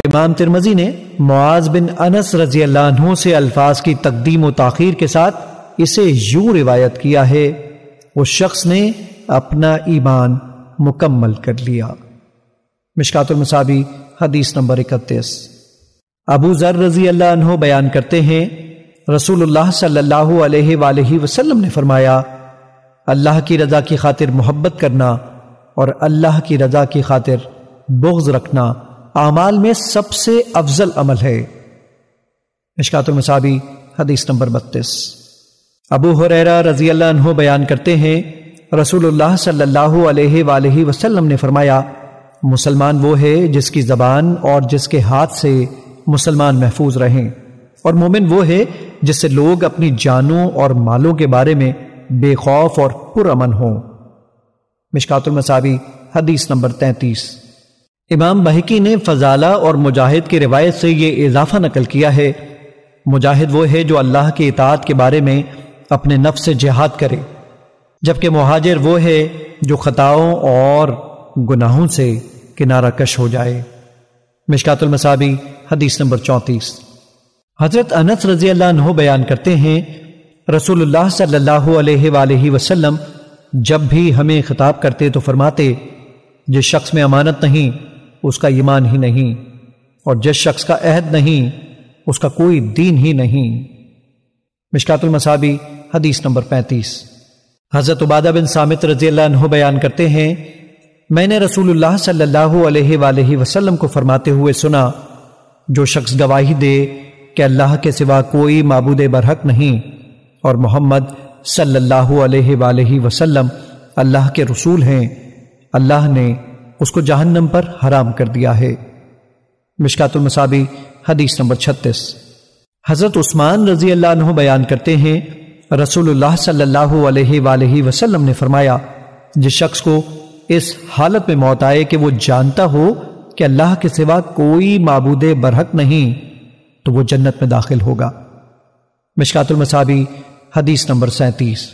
امام ترمذی نے معاذ بن انس رضی اللہ عنہ سے الفاظ کی تقدیم و تاخیر کے ساتھ اسے یوں روایت کیا ہے، اس شخص نے اپنا ایمان مکمل کر لیا۔ مشکات المصابیح حدیث نمبر 31۔ ابو ذر رضی اللہ عنہ بیان کرتے ہیں، رسول اللہ صلی اللہ علیہ وآلہ وسلم نے فرمایا، اللہ کی رضا کی خاطر محبت کرنا اور اللہ کی رضا کی خاطر بغض رکھنا اعمال میں سب سے افضل عمل ہے۔ مشکات المصابیح حدیث نمبر 32۔ ابو ہریرہ رضی اللہ عنہ بیان کرتے ہیں، رسول اللہ صلی اللہ علیہ وآلہ وسلم نے فرمایا، مسلمان وہ ہے جس کی زبان اور جس کے ہاتھ سے مسلمان محفوظ رہیں، اور مومن وہ ہے جس سے لوگ اپنی جانوں اور مالوں کے بارے میں بے خوف اور پرامن ہوں۔ مشکات المصابیح حدیث نمبر 33۔ امام بہقی نے فضالہ اور مجاہد کی روایت سے یہ اضافہ نقل کیا ہے، مجاہد وہ ہے جو اللہ کی اطاعت کے بارے میں اپنے نفس سے جہاد کرے، جبکہ مہاجر وہ ہے جو خطاؤں اور گناہوں سے کنارہ کش ہو جائے۔ مشکات المصابیح حدیث نمبر 34۔ حضرت انس رضی اللہ عنہ بیان کرتے ہیں، رسول اللہ صلی اللہ علیہ وآلہ وسلم جب بھی ہمیں خطاب کرتے تو فرماتے، جس شخص میں امانت نہیں اس کا ایمان ہی نہیں، اور جس شخص کا عہد نہیں اس کا کوئی دین ہی نہیں۔ مشکات المصابیح حدیث نمبر 35۔ حضرت عبادہ بن صامت رضی اللہ عنہ بیان کرتے ہیں، میں نے رسول اللہ صلی اللہ علیہ وآلہ وسلم کو فرماتے ہوئے سنا، جو شخص گواہی دے کہ اللہ کے سوا کوئی معبود برحق نہیں اور محمد صلی اللہ علیہ وآلہ وسلم اللہ کے رسول ہیں، اللہ نے اس کو جہنم پر حرام کر دیا ہے۔ مشکات المصابیح حدیث نمبر 36۔ حضرت عثمان رضی اللہ عنہ بیان کرتے ہیں، رسول اللہ صلی اللہ علیہ وآلہ وسلم نے فرمایا، جس شخص کو اس حالت میں موت آئے کہ وہ جانتا ہو کہ اللہ کے سوا کوئی معبود برحق نہیں تو وہ جنت میں داخل ہوگا۔ مشکات المصابیح حدیث نمبر 37۔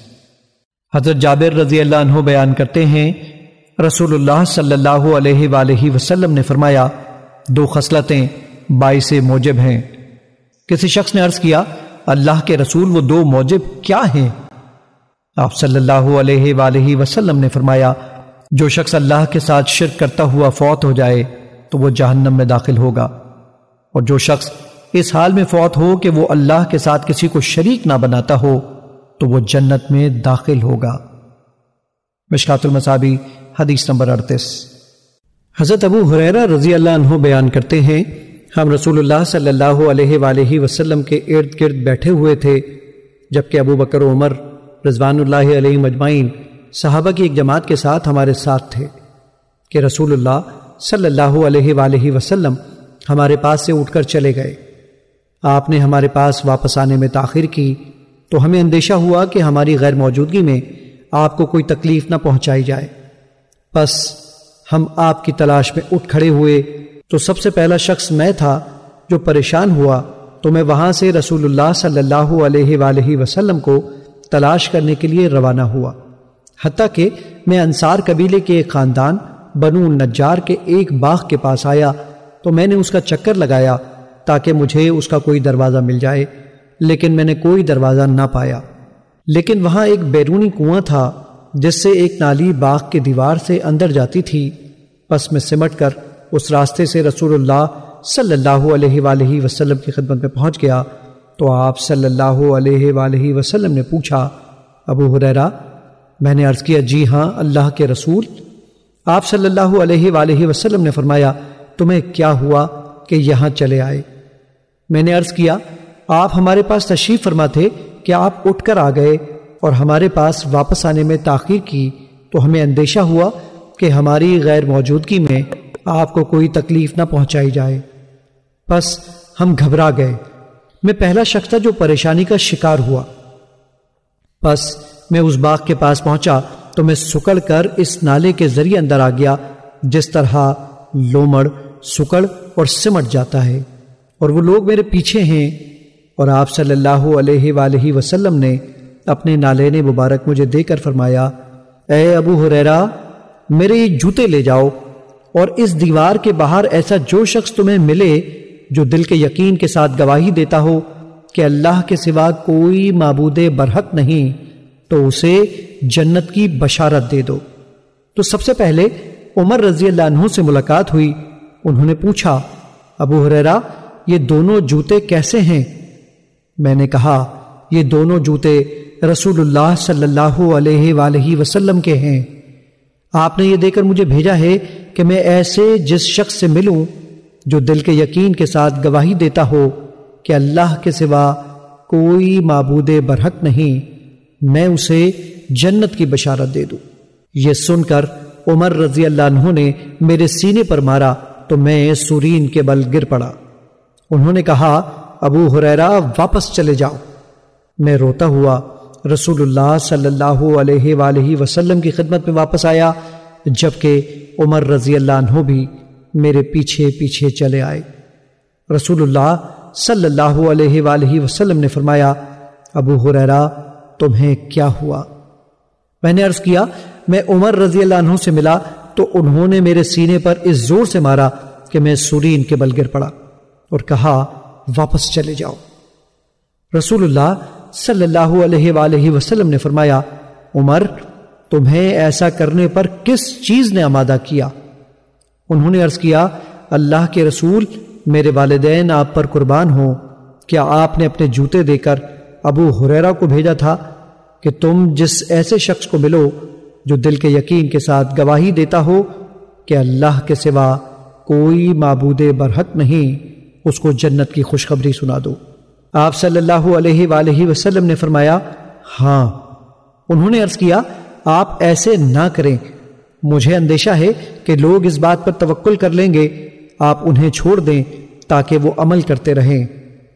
حضرت جابر رضی اللہ عنہ بیان کرتے ہیں، رسول اللہ صلی اللہ علیہ وآلہ وسلم نے فرمایا، دو خصلتیں باعث موجب ہیں۔ کسی شخص نے عرض کیا، اللہ کے رسول وہ دو موجب کیا ہیں؟ آپ صلی اللہ علیہ وآلہ وسلم نے فرمایا، جو شخص اللہ کے ساتھ شرک کرتا ہوا فوت ہو جائے تو وہ جہنم میں داخل ہوگا، اور جو شخص اس حال میں فوت ہو کہ وہ اللہ کے ساتھ کسی کو شریک نہ بناتا ہو تو وہ جنت میں داخل ہوگا۔ مشکات المصابیح حدیث نمبر 38۔ حضرت ابو ہریرہ رضی اللہ عنہ بیان کرتے ہیں، ہم رسول اللہ صلی اللہ علیہ وآلہ وسلم کے ارد گرد بیٹھے ہوئے تھے، جبکہ ابو بکر و عمر رضوان اللہ علیہم اجمعین صحابہ کی ایک جماعت کے ساتھ ہمارے ساتھ تھے کہ رسول اللہ صلی اللہ علیہ وآلہ وسلم ہمارے پاس سے اٹھ کر چلے گئے۔ آپ نے ہمارے پاس واپس آنے میں تاخیر کی تو ہمیں اندیشہ ہوا کہ ہماری غیر موجودگی میں آپ کو کوئی تکلیف نہ پہنچائی جائے، پس ہم آپ کی تلاش میں اٹھ کھڑے ہوئے تو سب سے پہلا شخص میں تھا جو پریشان ہوا، تو میں وہاں سے رسول اللہ صلی اللہ علیہ وآلہ وسلم کو تلاش کرنے کے لیے روانہ ہوا، حتیٰ کہ میں انصار قبیلے کے ایک خاندان بنو نجار کے ایک باغ کے پاس آیا تو میں نے اس کا چکر لگایا تاکہ مجھے اس کا کوئی دروازہ مل جائے، لیکن میں نے کوئی دروازہ نہ پایا۔ لیکن وہاں ایک بیرونی کنواں تھا جس سے ایک نالی باغ کی دیوار سے اندر جاتی تھی، پس میں سمٹ کر اس راستے سے رسول اللہ صلی اللہ علیہ وآلہ وسلم کی خدمت میں پہنچ گیا تو آپ صلی اللہ علیہ وآلہ وسلم نے پوچھا، ابو ہریرہ؟ میں نے عرض کیا، جی ہاں اللہ کے رسول۔ آپ صلی اللہ علیہ وآلہ وسلم نے فرمایا، تمہیں کیا ہوا کہ یہاں چلے آئے؟ میں نے عرض کیا، آپ ہمارے پاس تشریف فرما تھے کہ آپ اٹھ کر آ گئے اور ہمارے پاس واپس آنے میں تاخیر کی تو ہمیں اندیشہ ہوا کہ ہماری غیر موجودگی میں آپ کو کوئی تکلیف نہ پہنچائی جائے، پس ہم گھبرا گئے۔ میں پہلا شخص تھا جو پریشانی کا شکار ہوا، پس میں اس باغ کے پاس پہنچا تو میں سکڑ کر اس نالے کے ذریعے اندر آ گیا جس طرح لومڑ سکڑ اور سمٹ جاتا ہے، اور وہ لوگ میرے پیچھے ہیں، اور آپ صلی اللہ علیہ وآلہ وسلم نے اپنے نالین مبارک مجھے دے کر فرمایا، اے ابو ہریرہ، میرے یہ جوتے لے جاؤ اور اس دیوار کے باہر ایسا جو شخص تمہیں ملے جو دل کے یقین کے ساتھ گواہی دیتا ہو کہ اللہ کے سوا کوئی معبود برحق نہیں تو اسے جنت کی بشارت دے دو۔ تو سب سے پہلے عمر رضی اللہ عنہ سے ملاقات ہوئی۔ انہوں نے پوچھا، ابو ہریرہ یہ دونوں جوتے کیسے ہیں؟ میں نے کہا، یہ دونوں جوتے رسول اللہ صلی اللہ علیہ وآلہ وسلم کے ہیں۔ آپ نے یہ دے کر مجھے بھیجا ہے کہ میں ایسے جس شخص سے ملوں جو دل کے یقین کے ساتھ گواہی دیتا ہو کہ اللہ کے سوا کوئی معبود برحق نہیں، میں اسے جنت کی بشارت دے دوں۔ یہ سن کر عمر رضی اللہ عنہ نے میرے سینے پر مارا تو میں سورین کے بل گر پڑا۔ انہوں نے کہا، ابو ہریرہ واپس چلے جاؤ۔ میں روتا ہوا رسول اللہ صلی اللہ علیہ وآلہ وسلم کی خدمت میں واپس آیا، جبکہ عمر رضی اللہ عنہ بھی میرے پیچھے پیچھے چلے آئے۔ رسول اللہ صلی اللہ علیہ وآلہ وسلم نے فرمایا، ابو ہریرہ تمہیں کیا ہوا؟ میں نے عرض کیا، میں عمر رضی اللہ عنہ سے ملا تو انہوں نے میرے سینے پر اس زور سے مارا کہ میں سورین کے بل گر پڑا اور کہا، واپس چلے جاؤ۔ رسول اللہ صلی اللہ علیہ وآلہ وسلم نے فرمایا، عمر تمہیں ایسا کرنے پر کس چیز نے آمادہ کیا؟ انہوں نے عرض کیا، اللہ کے رسول، میرے والدین آپ پر قربان ہوں، کیا آپ نے اپنے جوتے دے کر ابو ہریرہ کو بھیجا تھا کہ تم جس ایسے شخص کو ملو جو دل کے یقین کے ساتھ گواہی دیتا ہو کہ اللہ کے سوا کوئی معبود برحق نہیں، اس کو جنت کی خوشخبری سنا دو؟ آپ صلی اللہ علیہ وآلہ وسلم نے فرمایا، ہاں۔ انہوں نے عرض کیا، آپ ایسے نہ کریں، مجھے اندیشہ ہے کہ لوگ اس بات پر توکل کر لیں گے، آپ انہیں چھوڑ دیں تاکہ وہ عمل کرتے رہیں۔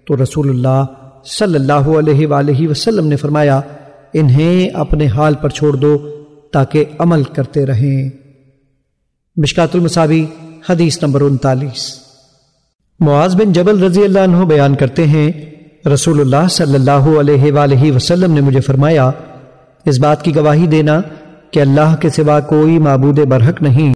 تو رسول اللہ صلی اللہ علیہ وآلہ وسلم نے فرمایا، انہیں اپنے حال پر چھوڑ دو تاکہ عمل کرتے رہیں۔ مشکات المصابیح حدیث نمبر 39۔ معاذ بن جبل رضی اللہ عنہ بیان کرتے ہیں، رسول اللہ صلی اللہ علیہ وآلہ وسلم نے مجھے فرمایا، اس بات کی گواہی دینا کہ اللہ کے سوا کوئی معبود برحق نہیں